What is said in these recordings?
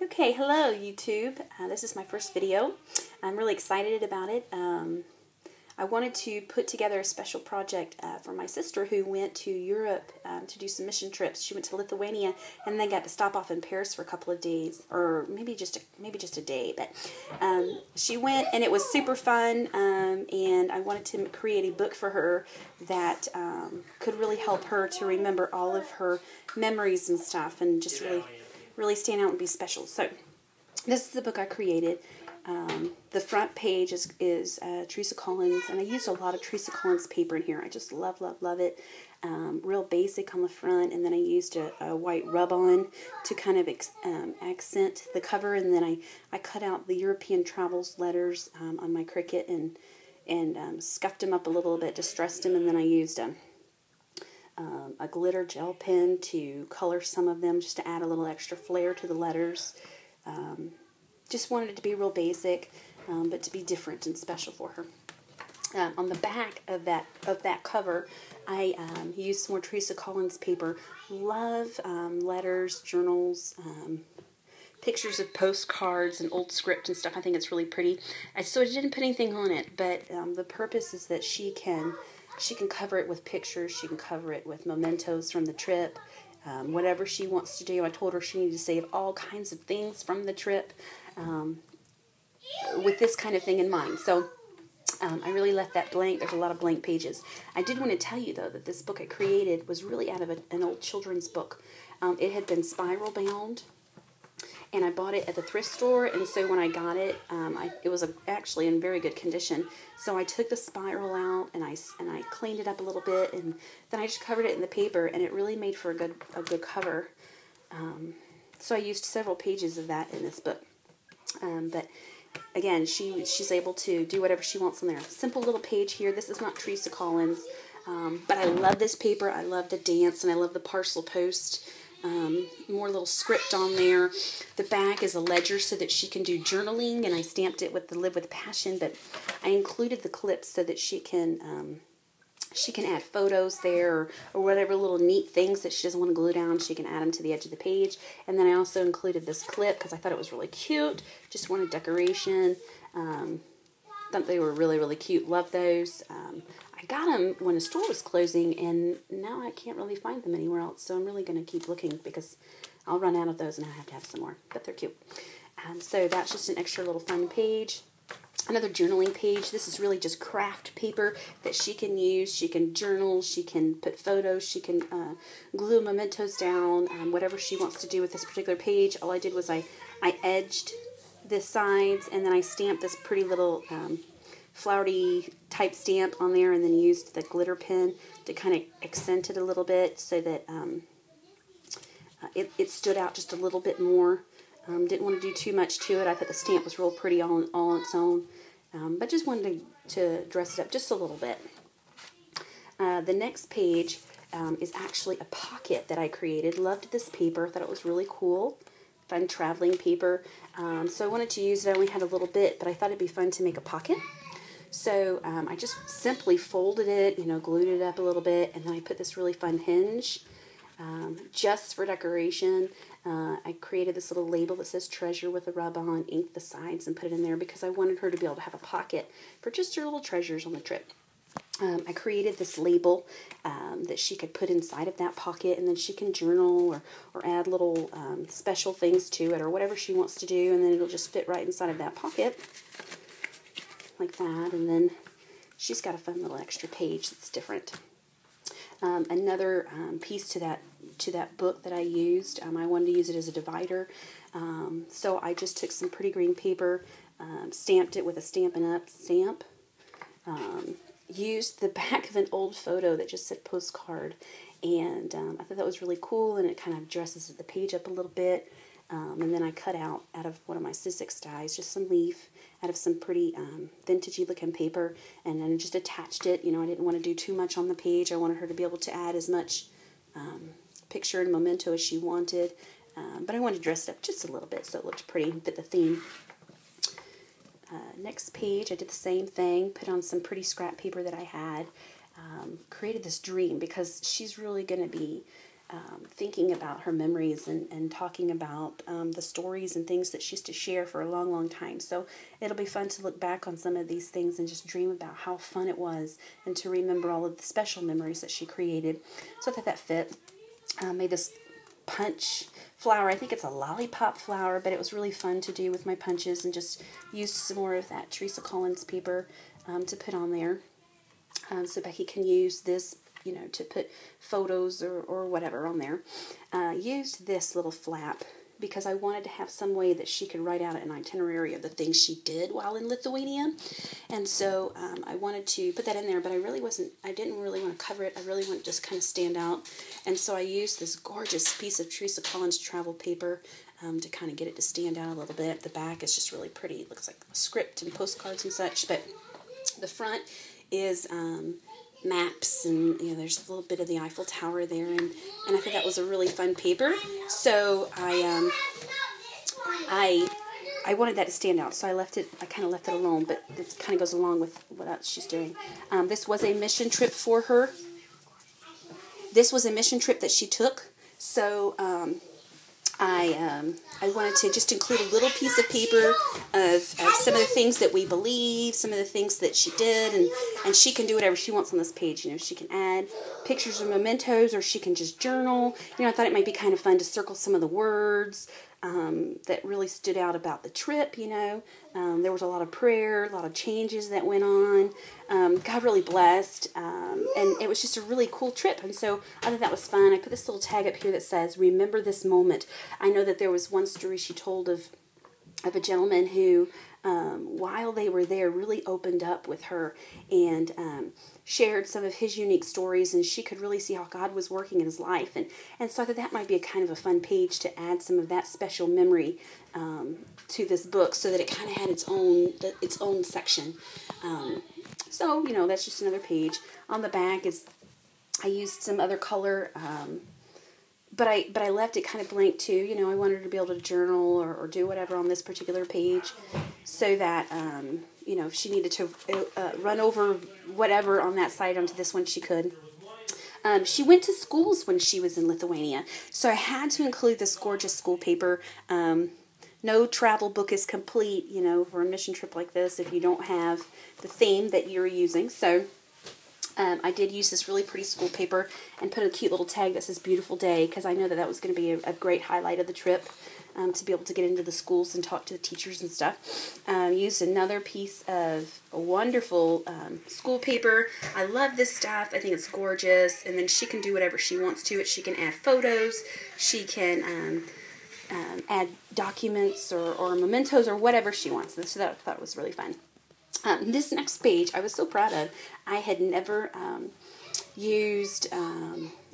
Okay, hello YouTube. This is my first video. I'm really excited about it. I wanted to put together a special project for my sister who went to Europe to do some mission trips. She went to Lithuania and then got to stop off in Paris for a couple of days, or maybe just a day. But she went and it was super fun. And I wanted to create a book for her that could really help her to remember all of her memories and stuff, and just really stand out and be special. So this is the book I created. The front page is Teresa Collins, and I used a lot of Teresa Collins paper in here. I just love it. Real basic on the front, and then I used a white rub-on to kind of accent the cover, and then I cut out the European travels letters on my Cricut and scuffed them up a little bit, distressed them, and then I used a glitter gel pen to color some of them, just to add a little extra flair to the letters. Just wanted it to be real basic, but to be different and special for her. On the back of that cover, I used some more Teresa Collins paper. Love letters, journals, pictures of postcards and old script and stuff. I think it's really pretty. So I didn't put anything on it, but the purpose is that she can cover it with pictures. She can cover it with mementos from the trip. Whatever she wants to do. I told her she needed to save all kinds of things from the trip with this kind of thing in mind. So I really left that blank. There's a lot of blank pages. I did want to tell you, though, that this book I created was really out of an old children's book. It had been spiral bound, and I bought it at the thrift store, and so when I got it, it was actually in very good condition. So I took the spiral out, and I cleaned it up a little bit, and then I just covered it in the paper, and it really made for a good cover. So I used several pages of that in this book. But again, she's able to do whatever she wants on there. Simple little page here. This is not Teresa Collins, but I love this paper. I love the dance, and I love the parcel post. More little script on there. The back is a ledger so that she can do journaling, and I stamped it with the Live with Passion, but I included the clips so that she can add photos there, or whatever little neat things that she doesn't want to glue down. She can add them to the edge of the page. And then I also included this clip because I thought it was really cute. Just wanted decoration. Thought they were really cute. Love those. I got them when the store was closing, and now I can't really find them anywhere else. So I'm really going to keep looking because I'll run out of those and I have to have some more. But they're cute. So that's just an extra little fun page. Another journaling page. This is really just craft paper that she can use. She can journal. She can put photos. She can glue mementos down. Whatever she wants to do with this particular page. All I did was I edged the sides, and then I stamped this pretty little flowery type stamp on there, and then used the glitter pen to kind of accent it a little bit so that it stood out just a little bit more. Didn't want to do too much to it. I thought the stamp was real pretty all on its own, but just wanted to dress it up just a little bit. The next page is actually a pocket that I created. Loved this paper. Thought it was really cool. Fun traveling paper. So I wanted to use it. I only had a little bit, but I thought it'd be fun to make a pocket. So I just simply folded it, glued it up a little bit, and then I put this really fun hinge just for decoration. I created this little label that says treasure with a rub-on, inked the sides, and put it in there because I wanted her to be able to have a pocket for just her little treasures on the trip. I created this label that she could put inside of that pocket, and then she can journal or add little special things to it or whatever she wants to do, and then it'll just fit right inside of that pocket like that. And then she's got a fun little extra page that's different. Another piece to that book that I used, I wanted to use it as a divider, so I just took some pretty green paper, stamped it with a Stampin' Up stamp, used the back of an old photo that just said postcard, and I thought that was really cool, and it kind of dresses the page up a little bit. And then I cut out of one of my Sizzix dies just some leaf out of some pretty vintagey looking paper, and then just attached it. I didn't want to do too much on the page. I wanted her to be able to add as much picture and memento as she wanted, but I wanted to dress it up just a little bit so it looked pretty and fit the theme. Next page, I did the same thing, put on some pretty scrap paper that I had, created this dream because she's really going to be thinking about her memories and talking about the stories and things that she used to share for a long, long time. So it'll be fun to look back on some of these things and just dream about how fun it was and to remember all of the special memories that she created. So I thought that fit. Made this punch flower. I think it's a lollipop flower, but it was really fun to do with my punches, and just used some more of that Teresa Collins paper to put on there. So Becky can use this, you know, to put photos or whatever on there. Used this little flap because I wanted to have some way that she could write out an itinerary of the things she did while in Lithuania. And so I wanted to put that in there, but I didn't really want to cover it. I really wanted to just kind of stand out. And so I used this gorgeous piece of Teresa Collins travel paper to kind of get it to stand out a little bit. The back is just really pretty. It looks like a script and postcards and such, but the front is maps, and you know, there's a little bit of the Eiffel Tower there, and I thought that was a really fun paper. So I wanted that to stand out, so I kind of left it alone, but it kind of goes along with what else she's doing. This was a mission trip for her. This was a mission trip that she took, so I wanted to just include a little piece of paper of some of the things that we believe, some of the things that she did, and she can do whatever she wants on this page. You know, she can add pictures or mementos, or she can just journal. You know, I thought it might be kind of fun to circle some of the words that really stood out about the trip. You know, there was a lot of prayer, a lot of changes that went on. God really blessed, and it was just a really cool trip, and so I thought that was fun. I put this little tag up here that says, "Remember this moment." I know that there was one story she told of a gentleman who, while they were there, really opened up with her and shared some of his unique stories, and she could really see how God was working in his life. And so I thought that might be a kind of a fun page to add some of that special memory to this book, so that it kind of had its own section. So, you know, that's just another page. On the back I used some other color, but I left it kind of blank too. You know, I wanted her to be able to journal or do whatever on this particular page, so that, you know, if she needed to run over whatever on that side onto this one, she could. She went to schools when she was in Lithuania, so I had to include this gorgeous school paper. No travel book is complete, you know, for a mission trip like this if you don't have the theme that you're using. So I did use this really pretty school paper and put a cute little tag that says "Beautiful Day," because I know that was going to be a great highlight of the trip, to be able to get into the schools and talk to the teachers and stuff. Used another piece of wonderful school paper. I love this stuff. I think it's gorgeous. And then she can do whatever she wants to it. She can add photos. She can add documents or mementos or whatever she wants. So that I thought was really fun. This next page I was so proud of. I had never used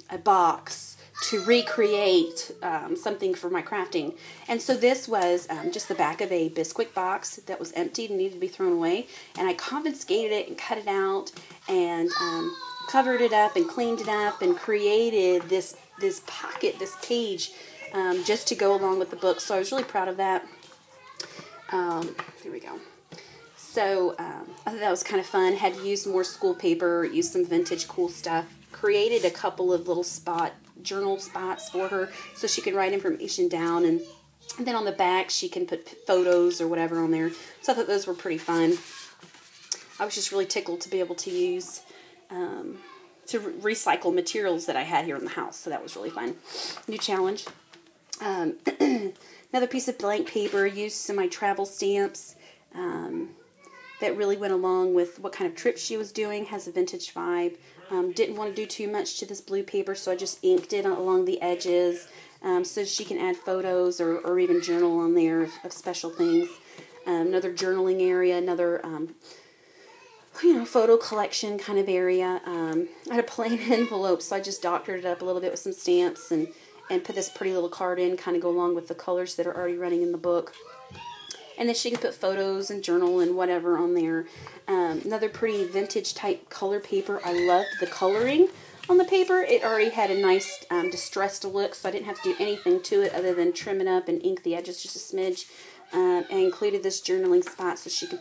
a box to recreate something for my crafting. And so this was just the back of a Bisquick box that was emptied and needed to be thrown away. And I confiscated it and cut it out and covered it up and cleaned it up and created this pocket, this page, just to go along with the book. So I was really proud of that. Here we go. So I thought that was kind of fun. Had to use more school paper, used some vintage cool stuff. Created a couple of little journal spots for her so she can write information down. And then on the back she can put photos or whatever on there. So I thought those were pretty fun. I was just really tickled to be able to use, to recycle materials that I had here in the house. So that was really fun. New challenge. Another piece of blank paper. Used some of my travel stamps. That really went along with what kind of trip she was doing. Has a vintage vibe. Didn't want to do too much to this blue paper, so I just inked it along the edges so she can add photos or even journal on there of special things. Another journaling area, another photo collection kind of area. I had a plain envelope, so I just doctored it up a little bit with some stamps and put this pretty little card in, kind of go along with the colors that are already running in the book. And then she can put photos and journal and whatever on there. Another pretty vintage type color paper. I loved the coloring on the paper. It already had a nice distressed look, so I didn't have to do anything to it other than trim it up and ink the edges just a smidge. I included this journaling spot so she can